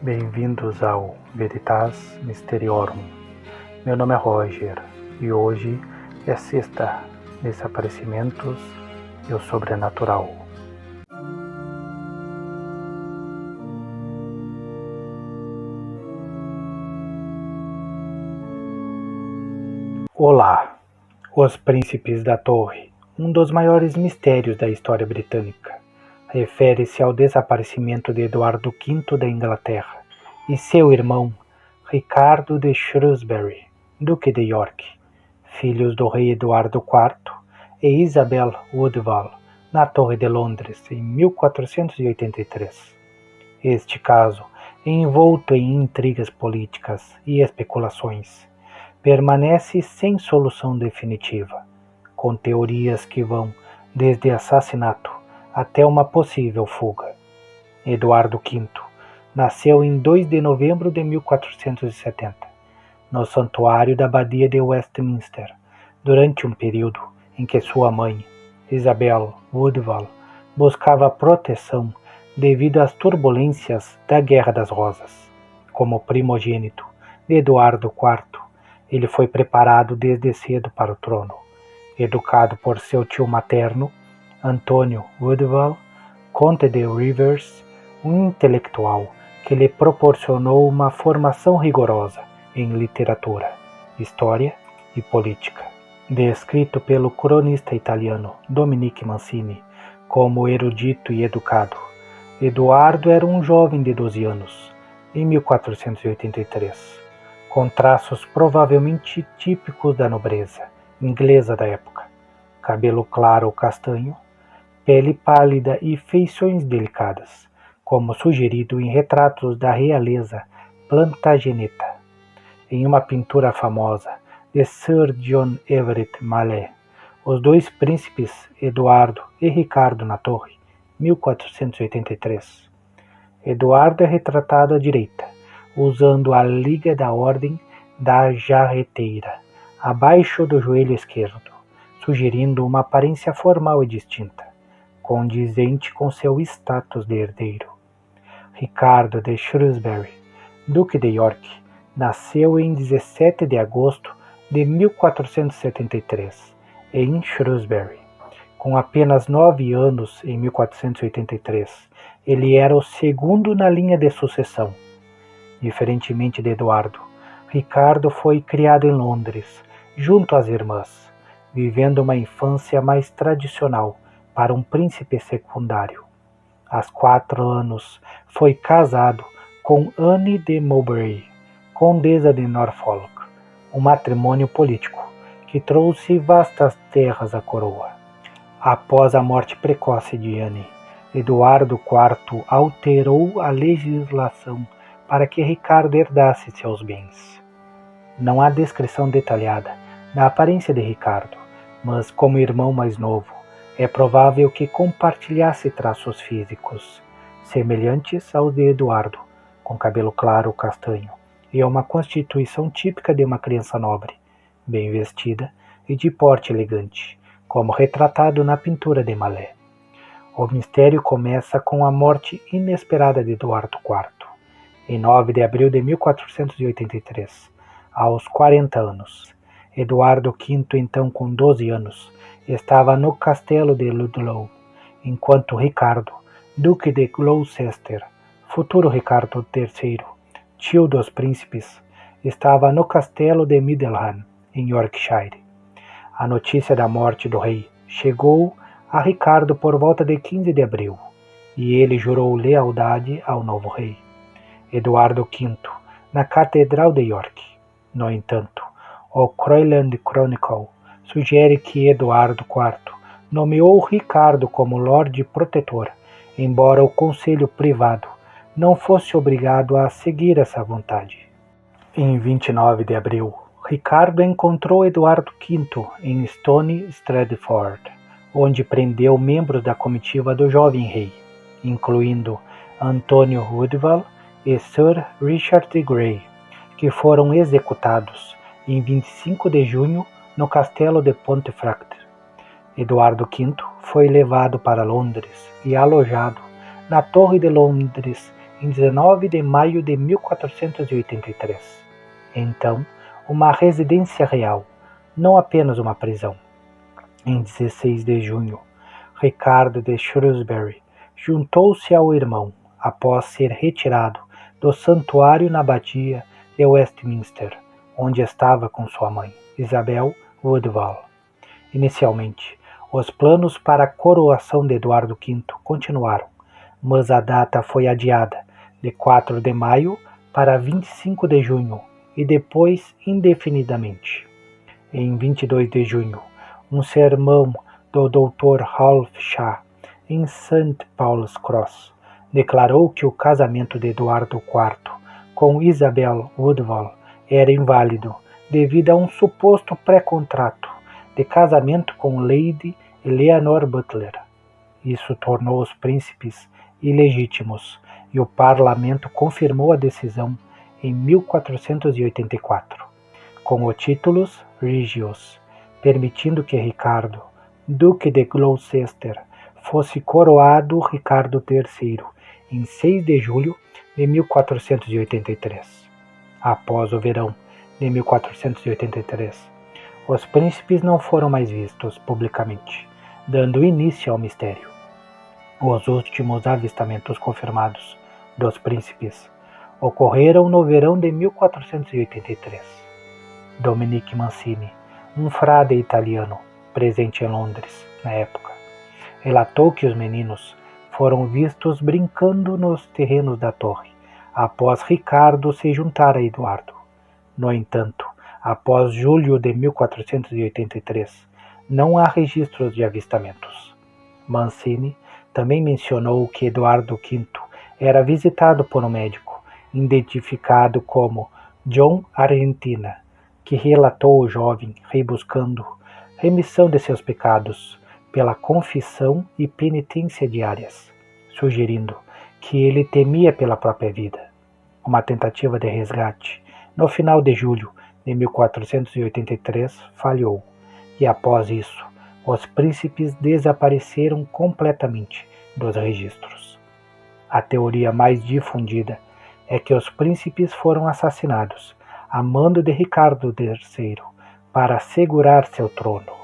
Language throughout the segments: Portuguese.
Bem-vindos ao Veritas Mysteriorum. Meu nome é Roger e hoje é sexta, Desaparecimentos e o Sobrenatural. Olá! Os Príncipes da Torre, um dos maiores mistérios da história britânica. Refere-se ao desaparecimento de Eduardo V da Inglaterra e seu irmão, Ricardo de Shrewsbury, Duque de York, filhos do rei Eduardo IV e Isabel Woodville, na Torre de Londres, em 1483. Este caso, envolto em intrigas políticas e especulações, permanece sem solução definitiva, com teorias que vão desde assassinato até uma possível fuga. Eduardo V nasceu em 2 de novembro de 1470, no santuário da Abadia de Westminster, durante um período em que sua mãe, Isabel Woodville, buscava proteção devido às turbulências da Guerra das Rosas. Como primogênito de Eduardo IV, ele foi preparado desde cedo para o trono, educado por seu tio materno, Antônio Woodville, conde de Rivers, um intelectual que lhe proporcionou uma formação rigorosa em literatura, história e política. Descrito pelo cronista italiano Dominique Mancini como erudito e educado, Eduardo era um jovem de 12 anos, em 1483, com traços provavelmente típicos da nobreza inglesa da época: cabelo claro ou castanho, pele pálida e feições delicadas, como sugerido em retratos da realeza Plantageneta. Em uma pintura famosa de Sir John Everett Malet, Os Dois Príncipes Eduardo e Ricardo na Torre, 1483. Eduardo é retratado à direita, usando a liga da Ordem da Jarreteira, abaixo do joelho esquerdo, sugerindo uma aparência formal e distinta, condizente com seu status de herdeiro. Ricardo de Shrewsbury, Duque de York, nasceu em 17 de agosto de 1473, em Shrewsbury. Com apenas 9 anos em 1483, ele era o segundo na linha de sucessão. Diferentemente de Eduardo, Ricardo foi criado em Londres, junto às irmãs, vivendo uma infância mais tradicional para um príncipe secundário. Aos 4 anos, foi casado com Anne de Mowbray, condesa de Norfolk, um matrimônio político que trouxe vastas terras à coroa. Após a morte precoce de Anne, Eduardo IV alterou a legislação para que Ricardo herdasse seus bens. Não há descrição detalhada da aparência de Ricardo, mas como irmão mais novo, é provável que compartilhasse traços físicos semelhantes aos de Eduardo, com cabelo claro ou castanho, e uma constituição típica de uma criança nobre, bem vestida e de porte elegante, como retratado na pintura de Malet. O mistério começa com a morte inesperada de Eduardo IV, em 9 de abril de 1483, aos 40 anos. Eduardo V, então com 12 anos, estava no castelo de Ludlow, enquanto Ricardo, Duque de Gloucester, futuro Ricardo III, tio dos príncipes, estava no castelo de Middleham, em Yorkshire. A notícia da morte do rei chegou a Ricardo por volta de 15 de abril, e ele jurou lealdade ao novo rei, Eduardo V, na Catedral de York. No entanto, o Croyland Chronicle sugere que Eduardo IV nomeou Ricardo como Lorde Protetor, embora o conselho privado não fosse obrigado a seguir essa vontade. Em 29 de abril, Ricardo encontrou Eduardo V em Stone Stratford, onde prendeu membros da comitiva do jovem rei, incluindo Antônio Woodville e Sir Richard Grey, que foram executados em 25 de junho no castelo de Pontefract. Eduardo V foi levado para Londres e alojado na Torre de Londres em 19 de maio de 1483. Então, uma residência real, não apenas uma prisão. Em 16 de junho, Ricardo de Shrewsbury juntou-se ao irmão após ser retirado do santuário na abadia de Westminster, onde estava com sua mãe, Isabel Woodville. Inicialmente, os planos para a coroação de Eduardo V continuaram, mas a data foi adiada de 4 de maio para 25 de junho e depois indefinidamente. Em 22 de junho, um sermão do Dr. Ralph Shaw em St. Paul's Cross declarou que o casamento de Eduardo IV com Isabel Woodville era inválido devido a um suposto pré-contrato de casamento com Lady Eleanor Butler. Isso tornou os príncipes ilegítimos e o parlamento confirmou a decisão em 1484, com os títulos regios, permitindo que Ricardo, Duque de Gloucester, fosse coroado Ricardo III em 6 de julho de 1483. Após o verão de 1483, os príncipes não foram mais vistos publicamente, dando início ao mistério. Os últimos avistamentos confirmados dos príncipes ocorreram no verão de 1483. Dominique Mancini, um frade italiano presente em Londres na época, relatou que os meninos foram vistos brincando nos terrenos da torre, após Ricardo se juntar a Eduardo. No entanto, após julho de 1483, não há registros de avistamentos. Mancini também mencionou que Eduardo V era visitado por um médico, identificado como John Argentina, que relatou o jovem rei buscando remissão de seus pecados pela confissão e penitência diárias, sugerindo que ele temia pela própria vida. Uma tentativa de resgate, no final de julho de 1483, falhou, e após isso, os príncipes desapareceram completamente dos registros. A teoria mais difundida é que os príncipes foram assassinados a mando de Ricardo III para assegurar seu trono.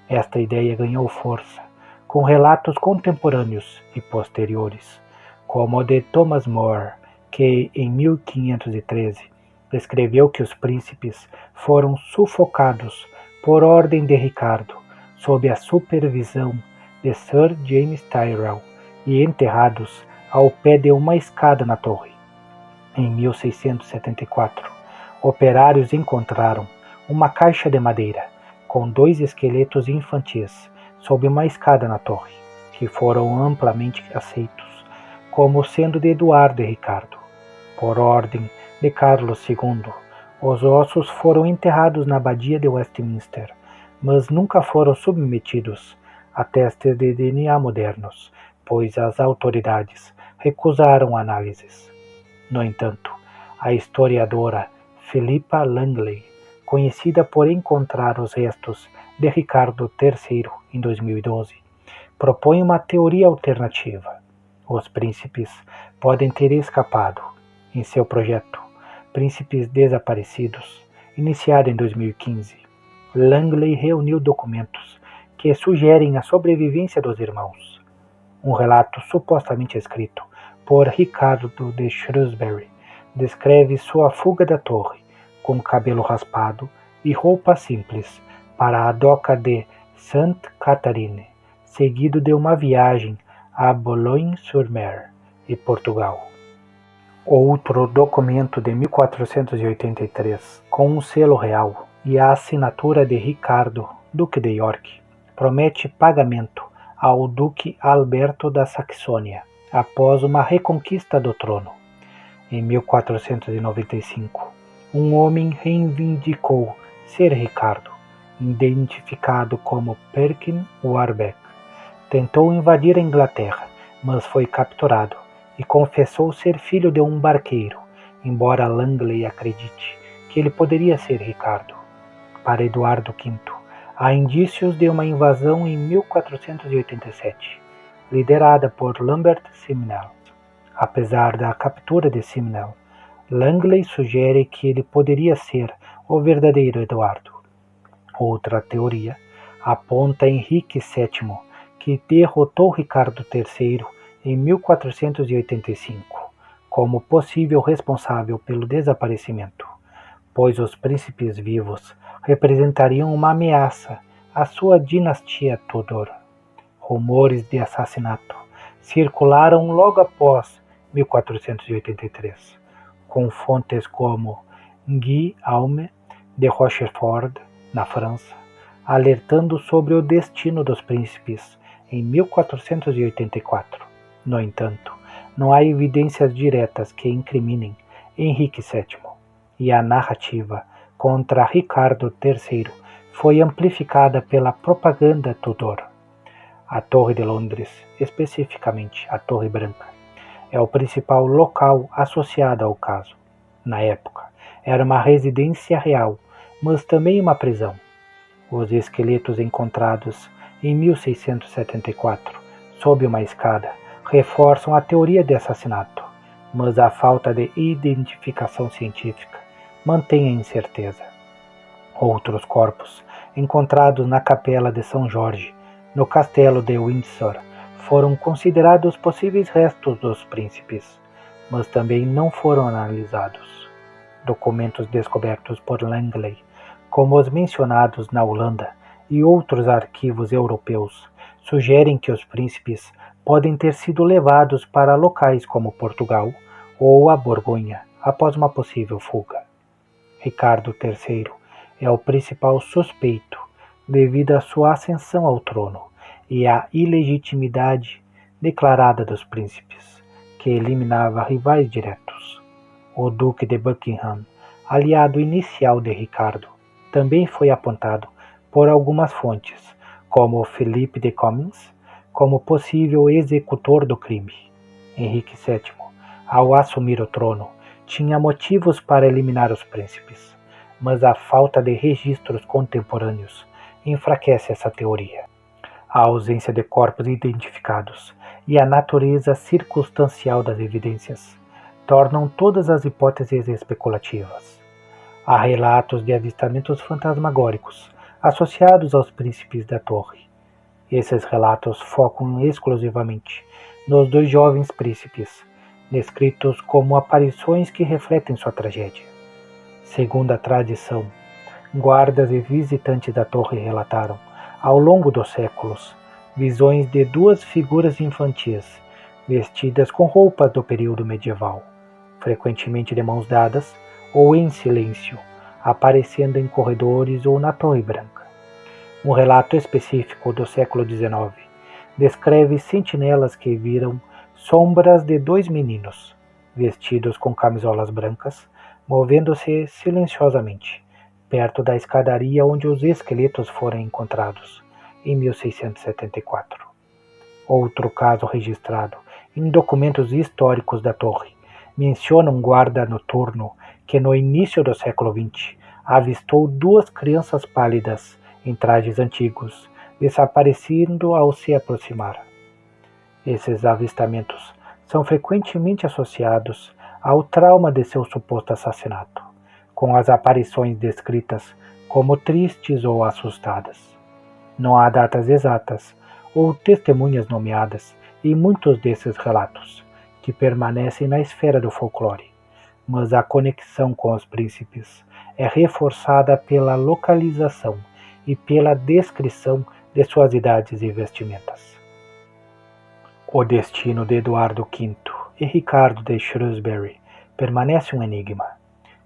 Esta ideia ganhou força com relatos contemporâneos e posteriores, como o de Thomas More, que em 1513 escreveu que os príncipes foram sufocados por ordem de Ricardo, sob a supervisão de Sir James Tyrrell, e enterrados ao pé de uma escada na torre. Em 1674, operários encontraram uma caixa de madeira com 2 esqueletos infantis sob uma escada na torre, que foram amplamente aceitos como sendo de Eduardo e Ricardo. Por ordem de Carlos II, os ossos foram enterrados na abadia de Westminster, mas nunca foram submetidos a testes de DNA modernos, pois as autoridades recusaram análises. No entanto, a historiadora Philippa Langley, conhecida por encontrar os restos de Ricardo III em 2012, propõe uma teoria alternativa. Os príncipes podem ter escapado. Em seu projeto Príncipes Desaparecidos, iniciado em 2015, Langley reuniu documentos que sugerem a sobrevivência dos irmãos. Um relato supostamente escrito por Ricardo de Shrewsbury descreve sua fuga da torre, com cabelo raspado e roupa simples, para a doca de Sainte Catherine, seguido de uma viagem a Boulogne-sur-Mer e Portugal. Outro documento de 1483, com um selo real e a assinatura de Ricardo, Duque de York, promete pagamento ao Duque Alberto da Saxônia após uma reconquista do trono. Em 1495, um homem reivindicou ser Ricardo, identificado como Perkin Warbeck. Tentou invadir a Inglaterra, mas foi capturado e confessou ser filho de um barqueiro, embora Langley acredite que ele poderia ser Ricardo. Para Eduardo V, há indícios de uma invasão em 1487, liderada por Lambert Simnel. Apesar da captura de Simnel, Langley sugere que ele poderia ser o verdadeiro Eduardo. Outra teoria aponta Henrique VII, que derrotou Ricardo III em 1485, como possível responsável pelo desaparecimento, pois os príncipes vivos representariam uma ameaça à sua dinastia Tudor. Rumores de assassinato circularam logo após 1483, com fontes como Guillaume de Rochefort, na França, alertando sobre o destino dos príncipes em 1484. No entanto, não há evidências diretas que incriminem Henrique VII, e a narrativa contra Ricardo III foi amplificada pela propaganda Tudor. A Torre de Londres, especificamente a Torre Branca, é o principal local associado ao caso. Na época, era uma residência real, mas também uma prisão. Os esqueletos encontrados em 1674, sob uma escada, reforçam a teoria de assassinato, mas a falta de identificação científica mantém a incerteza. Outros corpos, encontrados na capela de São Jorge, no castelo de Windsor, foram considerados possíveis restos dos príncipes, mas também não foram analisados. Documentos descobertos por Langley, como os mencionados na Holanda e outros arquivos europeus, sugerem que os príncipes podem ter sido levados para locais como Portugal ou a Borgonha após uma possível fuga. Ricardo III é o principal suspeito devido à sua ascensão ao trono e à ilegitimidade declarada dos príncipes, que eliminava rivais diretos. O Duque de Buckingham, aliado inicial de Ricardo, também foi apontado por algumas fontes, como Philippe de Comines, como possível executor do crime. Henrique VII, ao assumir o trono, tinha motivos para eliminar os príncipes, mas a falta de registros contemporâneos enfraquece essa teoria. A ausência de corpos identificados e a natureza circunstancial das evidências tornam todas as hipóteses especulativas. Há relatos de avistamentos fantasmagóricos associados aos príncipes da torre. Esses relatos focam exclusivamente nos dois jovens príncipes, descritos como aparições que refletem sua tragédia. Segundo a tradição, guardas e visitantes da torre relataram, ao longo dos séculos, visões de duas figuras infantis, vestidas com roupas do período medieval, frequentemente de mãos dadas ou em silêncio, aparecendo em corredores ou na Torre Branca. Um relato específico do século XIX descreve sentinelas que viram sombras de dois meninos, vestidos com camisolas brancas, movendo-se silenciosamente, perto da escadaria onde os esqueletos foram encontrados, em 1674. Outro caso registrado em documentos históricos da torre menciona um guarda noturno que no início do século XX avistou duas crianças pálidas em trajes antigos, desaparecendo ao se aproximar. Esses avistamentos são frequentemente associados ao trauma de seu suposto assassinato, com as aparições descritas como tristes ou assustadas. Não há datas exatas ou testemunhas nomeadas em muitos desses relatos, que permanecem na esfera do folclore, mas a conexão com os príncipes é reforçada pela localização e pela descrição de suas idades e vestimentas. O destino de Eduardo V e Ricardo de Shrewsbury permanece um enigma.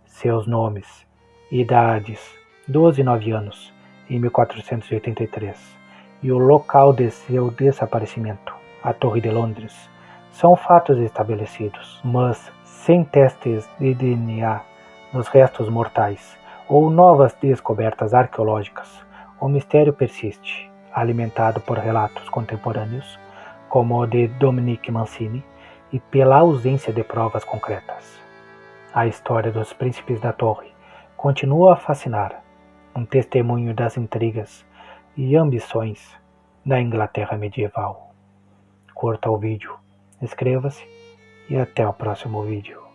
Seus nomes, idades, 12 e 9 anos, em 1483, e o local de seu desaparecimento, a Torre de Londres, são fatos estabelecidos, mas sem testes de DNA nos restos mortais ou novas descobertas arqueológicas, o mistério persiste, alimentado por relatos contemporâneos, como o de Dominique Mancini, e pela ausência de provas concretas. A história dos príncipes da Torre continua a fascinar, um testemunho das intrigas e ambições da Inglaterra medieval. Curta o vídeo, inscreva-se e até o próximo vídeo.